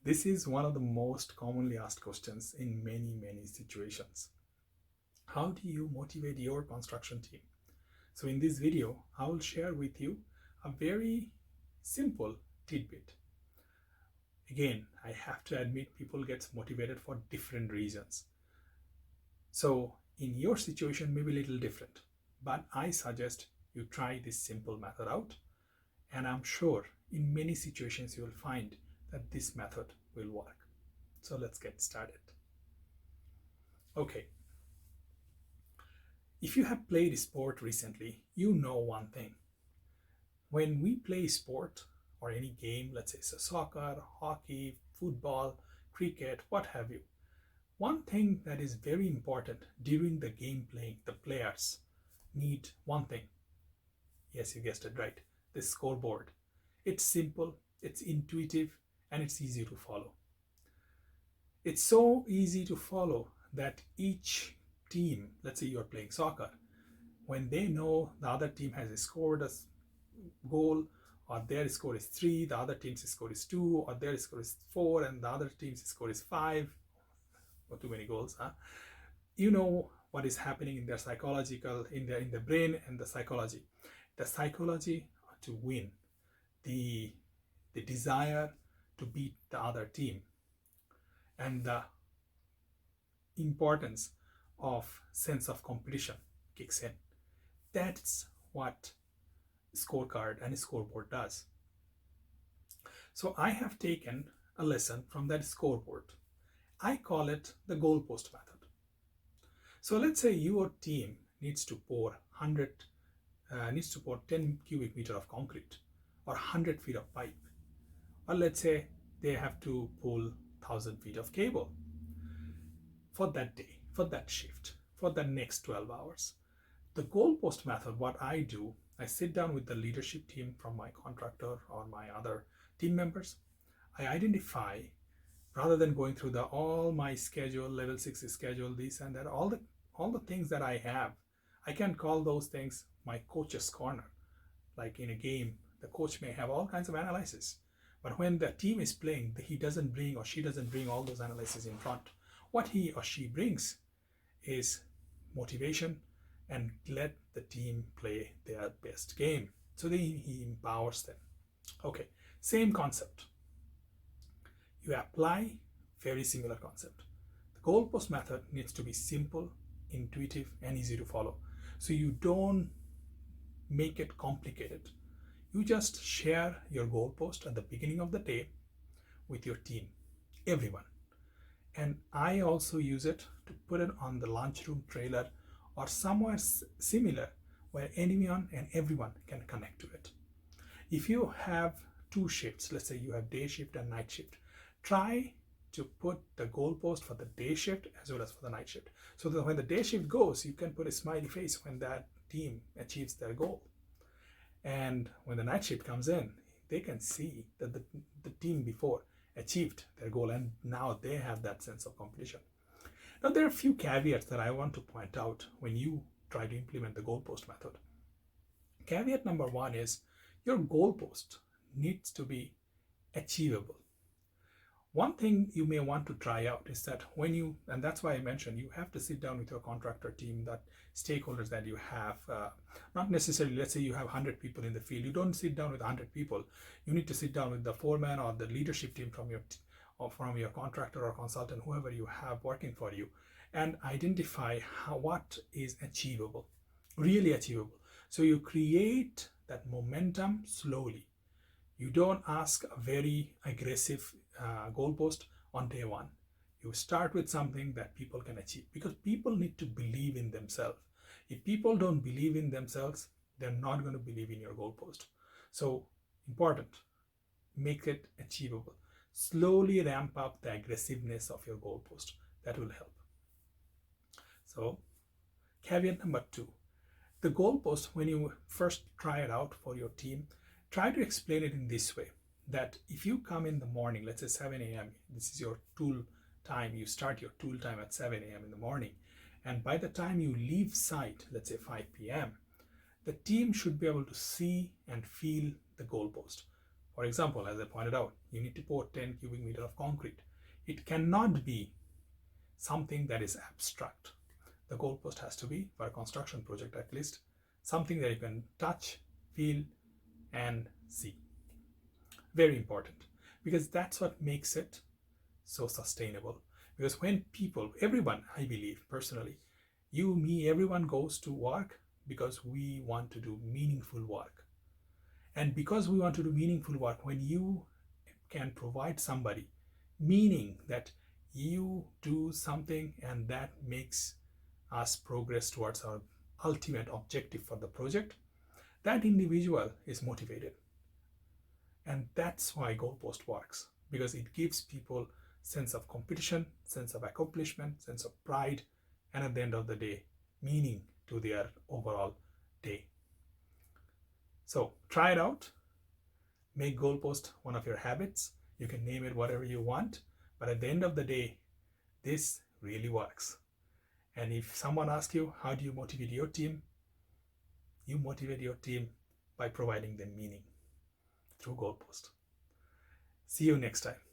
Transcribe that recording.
This is one of the most commonly asked questions in many situations. How do you motivate your construction team? So in this video, I will share with you a very simple tidbit. Again, I have to admit people get motivated for different reasons. So in your situation, maybe a little different, but I suggest you try this simple method out. And I'm sure in many situations you will find that this method will work. So let's get started. Okay. If you have played sport recently, you know one thing. When we play sport or any game, let's say it's a soccer, hockey, football, cricket, what have you, one thing that is very important during the game playing, the players need one thing. Yes, you guessed it right. The scoreboard. It's simple, it's intuitive, and it's easy to follow. It's so easy to follow that each team, let's say you're playing soccer, when they know the other team has scored a goal, or their score is 3, the other team's score is 2, or their score is 4, and the other team's score is 5, or too many goals, you know what is happening in their psychological, in the brain, and the psychology to win, the desire to beat the other team, and the importance of sense of competition kicks in. That's what scorecard and scoreboard does. So I have taken a lesson from that scoreboard. I call it the goalpost method. So let's say your team needs to pour 10 cubic meter of concrete, or 100 feet of pipe, or let's say they have to pull 1,000 feet of cable for that day, for that shift, for the next 12 hours. The goalpost method, what I do, I sit down with the leadership team from my contractor or my other team members. I identify, rather than going through all my schedule, level 6 schedule, this and that, all the things that I have, I can call those things my coach's corner. Like in a game, the coach may have all kinds of analysis, but when the team is playing, he doesn't bring or she doesn't bring all those analysis in front. What he or she brings is motivation and let the team play their best game. So he empowers them. Okay, same concept. You apply very similar concept. The goalpost method needs to be simple, intuitive, and easy to follow. So you don't make it complicated. You just share your goalpost at the beginning of the day with your team, everyone. And I also use it to put it on the lunchroom trailer or somewhere similar where anyone and everyone can connect to it. If you have 2 shifts, let's say you have day shift and night shift, try to put the goalpost for the day shift as well as for the night shift, so that when the day shift goes, you can put a smiley face when that team achieves their goal. And when the night shift comes in, they can see that the team before achieved their goal, and now they have that sense of competition. Now, there are a few caveats that I want to point out when you try to implement the goalpost method. Caveat number 1 is your goalpost needs to be achievable. One thing you may want to try out is that and that's why I mentioned you have to sit down with your contractor team, that stakeholders that you have, not necessarily, let's say you have 100 people in the field, you don't sit down with 100 people, you need to sit down with the foreman or the leadership team from your contractor or consultant, whoever you have working for you, and identify what is achievable, really achievable. So you create that momentum slowly. You don't ask a very aggressive goalpost on day 1. You start with something that people can achieve, because people need to believe in themselves. If people don't believe in themselves, they're not going to believe in your goalpost. So important, make it achievable. Slowly ramp up the aggressiveness of your goalpost. That will help. So caveat number 2, the goalpost, when you first try it out for your team, try to explain it in this way, that if you come in the morning, let's say 7 a.m., this is your tool time, you start your tool time at 7 a.m. in the morning, and by the time you leave site, let's say 5 p.m., the team should be able to see and feel the goalpost. For example, as I pointed out, you need to pour 10 cubic meter of concrete. It cannot be something that is abstract. The goalpost has to be, for a construction project at least, something that you can touch, feel, and see. Very important, because that's what makes it so sustainable. Because when people, everyone, I believe personally, you, me, everyone goes to work because we want to do meaningful work. And because we want to do meaningful work, when you can provide somebody meaning that you do something and that makes us progress towards our ultimate objective for the project, that individual is motivated. And that's why goalpost works, because it gives people sense of competition, sense of accomplishment, sense of pride, and at the end of the day, meaning to their overall day. So try it out. Make goalpost one of your habits. You can name it whatever you want, but at the end of the day, this really works. And if someone asks you, how do you motivate your team? You motivate your team by providing them meaning through goalpost. See you next time.